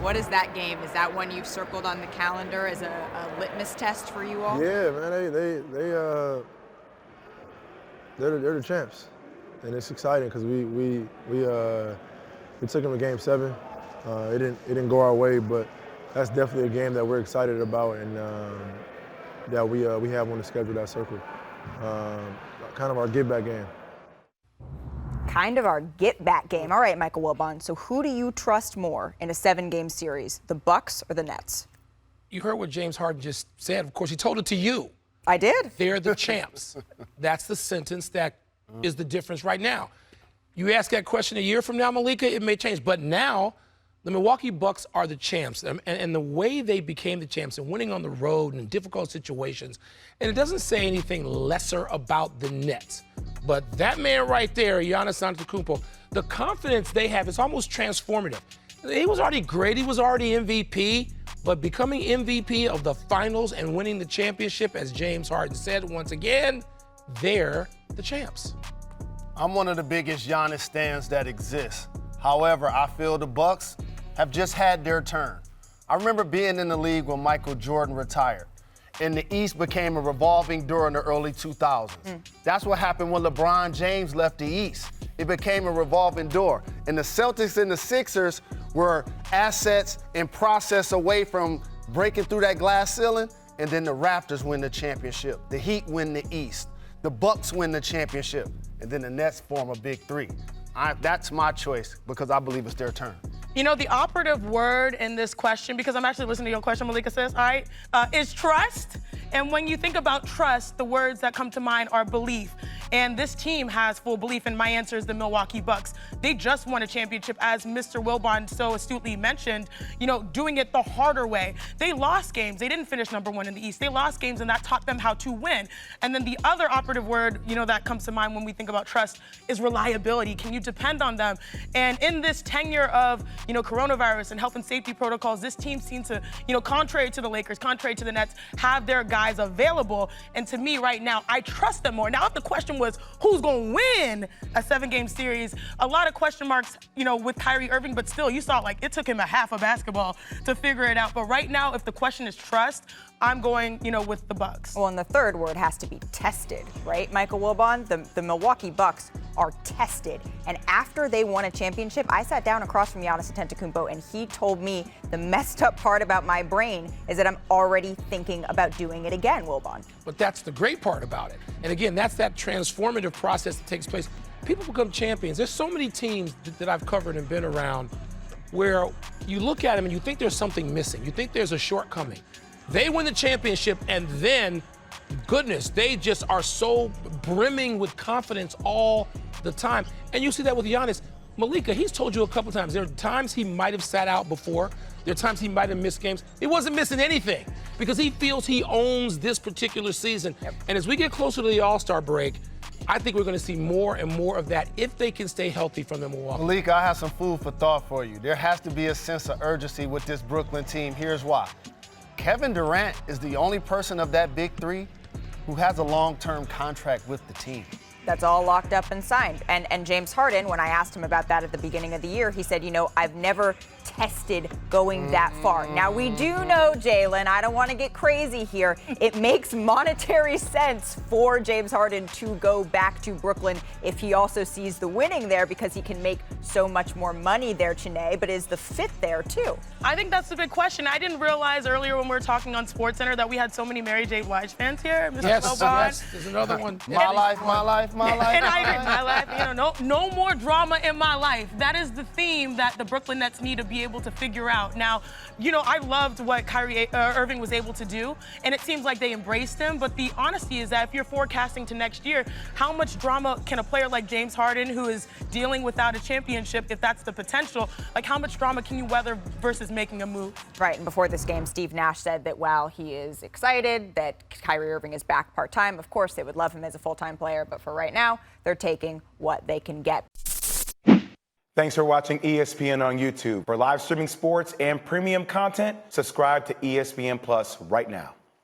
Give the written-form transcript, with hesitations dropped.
What is that game? Is that one you've circled on the calendar as a litmus test for you all? Yeah, man, they're the champs, and it's exciting because we took them to Game 7. It didn't go our way, but that's definitely a game that we're excited about and that we have on the schedule that circle. Kind of our get-back game. Kind of our get-back game. All right, Michael Wilbon. So who do you trust more in a 7-game series, the Bucks or the Nets? You heard what James Harden just said. Of course, he told it to you. I did. They're the champs. That's the sentence that is the difference right now. You ask that question a year from now, Malika, it may change. But now, the Milwaukee Bucks are the champs. And the way they became the champs and winning on the road in difficult situations, and it doesn't say anything lesser about the Nets. But that man right there, Giannis Antetokounmpo, the confidence they have is almost transformative. He was already great. He was already MVP. But becoming MVP of the finals and winning the championship, as James Harden said once again, they're the champs. I'm one of the biggest Giannis stans that exists. However, I feel the Bucks have just had their turn. I remember being in the league when Michael Jordan retired, and the East became a revolving door in the early 2000s. That's what happened when LeBron James left the East. It became a revolving door. And the Celtics and the Sixers were assets and process away from breaking through that glass ceiling, and then the Raptors win the championship. The Heat win the East. The Bucks win the championship, and then the Nets form a big three. That's my choice because I believe it's their turn. You know, the operative word in this question, because I'm actually listening to your question, Malika says, all right, is trust. And when you think about trust, the words that come to mind are belief. And this team has full belief, and my answer is the Milwaukee Bucks. They just won a championship, as Mr. Wilbon so astutely mentioned, you know, doing it the harder way. They lost games. They didn't finish number one in the East. They lost games, and that taught them how to win. And then the other operative word, you know, that comes to mind when we think about trust is reliability. Can you depend on them? And in this tenure of, you know, coronavirus and health and safety protocols, this team seems to, you know, contrary to the Lakers, contrary to the Nets, have their guys available. And to me right now, I trust them more. Now, if the question was who's going to win a 7-game series, a lot of question marks, you know, with Kyrie Irving, but still, you saw, like, it took him a half a basketball to figure it out. But right now, if the question is trust, I'm going, you know, with the Bucks. Well, and the third word has to be tested, right, Michael Wilbon? The Milwaukee Bucks are tested. And after they won a championship, I sat down across from Giannis Antetokounmpo, and he told me the messed up part about my brain is that I'm already thinking about doing it again, Wilbon. But that's the great part about it. And again, that's that transformative process that takes place. People become champions. There's so many teams that I've covered and been around where you look at them and you think there's something missing. You think there's a shortcoming. They win the championship, and then, goodness, they just are so brimming with confidence all the time. And you see that with Giannis. Malika, he's told you a couple times, there are times he might have sat out before. There are times he might have missed games. He wasn't missing anything because he feels he owns this particular season. Yep. And as we get closer to the All-Star break, I think we're going to see more and more of that if they can stay healthy from the Milwaukee. Malika, I have some food for thought for you. There has to be a sense of urgency with this Brooklyn team. Here's why. Kevin Durant is the only person of that big three who has a long-term contract with the team. That's all locked up and signed. And James Harden, when I asked him about that at the beginning of the year, he said, you know, I've never tested going that far. Now, we do know, Jalen, I don't want to get crazy here. It makes monetary sense for James Harden to go back to Brooklyn if he also sees the winning there because he can make so much more money there, Chiney. But is the fit there, too? I think that's the big question. I didn't realize earlier when we were talking on SportsCenter that we had so many Mary J. Blige fans here. Mr. Yes, there's another one. My life, my life, my life. And I did my life. You know, no more drama in my life. That is the theme that the Brooklyn Nets need to be able to figure out. Now, you know, I loved what Kyrie Irving was able to do, and it seems like they embraced him. But the honesty is that if you're forecasting to next year, how much drama can a player like James Harden, who is dealing without a championship, if that's the potential, like how much drama can you weather versus making a move? Right, and before this game, Steve Nash said that while he is excited that Kyrie Irving is back part-time, of course they would love him as a full-time player, but for right now, they're taking what they can get. Thanks for watching ESPN on YouTube. For live streaming sports and premium content, subscribe to ESPN Plus right now.